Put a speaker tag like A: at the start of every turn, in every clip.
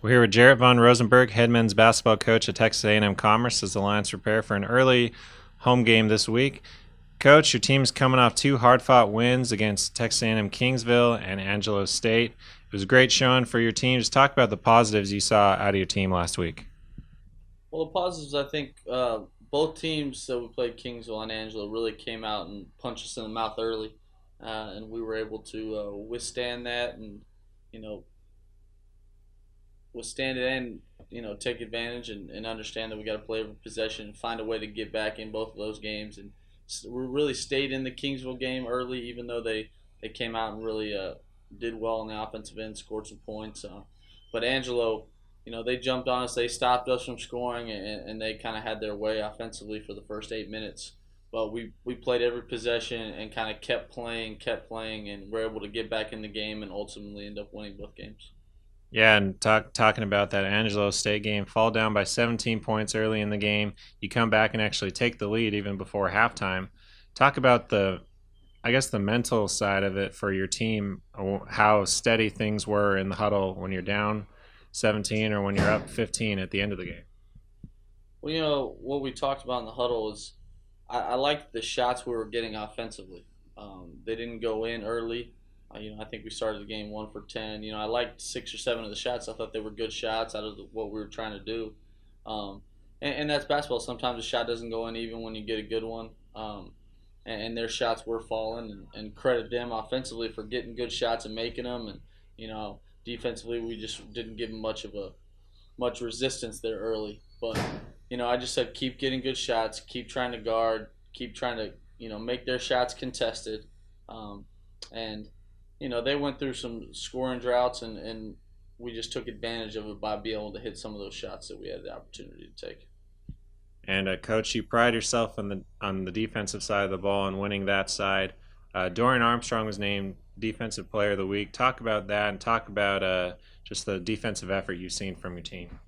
A: We're here with Jaret von Rosenberg, head men's basketball coach at Texas A&M-Commerce, as the Lions prepare for an early home game this week. Coach, your team's coming off two hard-fought wins against Texas A&M Kingsville and Angelo State. It was a great showing for your team. Just talk about the positives you saw out of your team last week.
B: Well, the positives, I think both teams that we played, Kingsville and Angelo, really came out and punched us in the mouth early, and we were able to withstand that and you know withstand it and take advantage and understand that we got to play every possession and find a way to get back in both of those games. And we really stayed in the Kingsville game early, even though they came out and really did well on the offensive end, scored some points. But Angelo, they jumped on us. They stopped us from scoring, and they kind of had their way offensively for the first 8 minutes. But we played every possession and kind of kept playing, and were able to get back in the game and ultimately end up winning both games.
A: Yeah, and talking about that Angelo State game, fall down by 17 points early in the game. You come back and actually take the lead even before halftime. Talk about the mental side of it for your team, how steady things were in the huddle when you're down 17 or when you're up 15 at the end of the game.
B: Well, what we talked about in the huddle is I liked the shots we were getting offensively. They didn't go in early. I think we started the game 1 for 10. I liked 6 or 7 of the shots. I thought they were good shots out of what we were trying to do. And that's basketball. Sometimes a shot doesn't go in even when you get a good one. And their shots were falling, and credit them offensively for getting good shots and making them. And defensively, we just didn't give them much resistance there early. But I just said keep getting good shots, keep trying to guard, keep trying to make their shots contested, and they went through some scoring droughts, and we just took advantage of it by being able to hit some of those shots that we had the opportunity to take.
A: And Coach, you pride yourself on the defensive side of the ball and winning that side. Dorian Armstrong was named Defensive Player of the Week. Talk about that and talk about just the defensive effort you've seen from your team.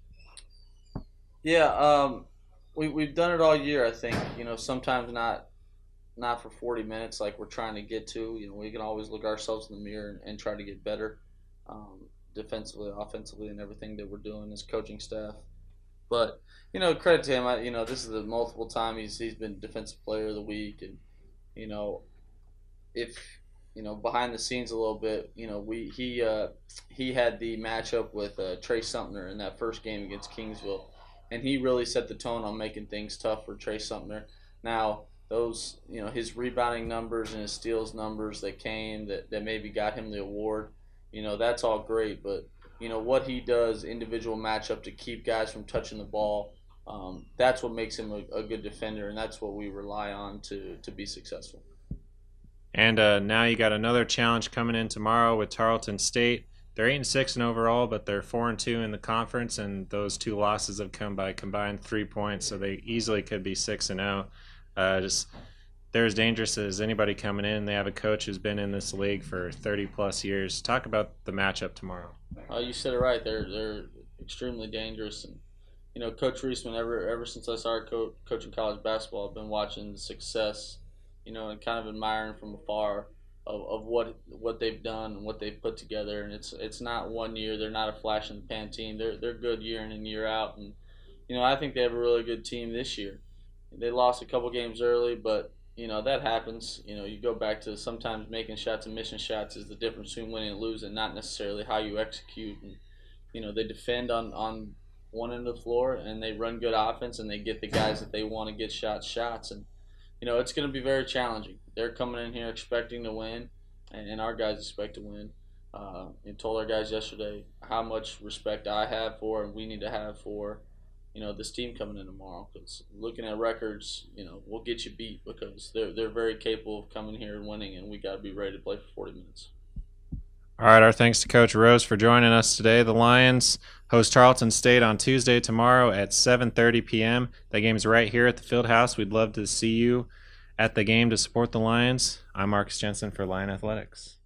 B: Yeah, we've done it all year. I think sometimes not for 40 minutes like we're trying to get to. We can always look ourselves in the mirror and try to get better, defensively, offensively, and everything that we're doing as coaching staff. But credit to him. This is the multiple time he's been Defensive Player of the Week, and if behind the scenes a little bit, he had the matchup with Trey Sumter in that first game against Kingsville, and he really set the tone on making things tough for Trey Sumter. Now those his rebounding numbers and his steals numbers that maybe got him the award, that's all great, but what he does individual matchup to keep guys from touching the ball, that's what makes him a good defender, and that's what we rely on to be successful.
A: And now you got another challenge coming in tomorrow with Tarleton State. They're 8-6 in overall, but they're 4-2 in the conference, and those two losses have come by combined 3 points, so they easily could be 6-0. They're as dangerous as anybody coming in. They have a coach who's been in this league for 30-plus years. Talk about the matchup tomorrow.
B: You said it right. They're extremely dangerous, and Coach Reisman, ever since I started coaching college basketball, I've been watching the success, and kind of admiring from afar of what they've done and what they've put together. And it's not 1 year. They're not a flash in the pan team. They're good year in and year out, and I think they have a really good team this year. They lost a couple games early, but that happens. You go back to sometimes making shots and missing shots is the difference between winning and losing, not necessarily how you execute. And they defend on one end of the floor, and they run good offense, and they get the guys that they want to get shots. And it's going to be very challenging. They're coming in here expecting to win, and our guys expect to win. I told our guys yesterday how much respect I have for, and we need to have for this team coming in tomorrow, because looking at records, we'll get you beat, because they're very capable of coming here and winning, and we got to be ready to play for 40 minutes.
A: All right, our thanks to Coach Rose for joining us today. The Lions host Tarleton State on Tuesday tomorrow at 7:30 p.m. That game's right here at the Fieldhouse. We'd love to see you at the game to support the Lions. I'm Marcus Jensen for Lion Athletics.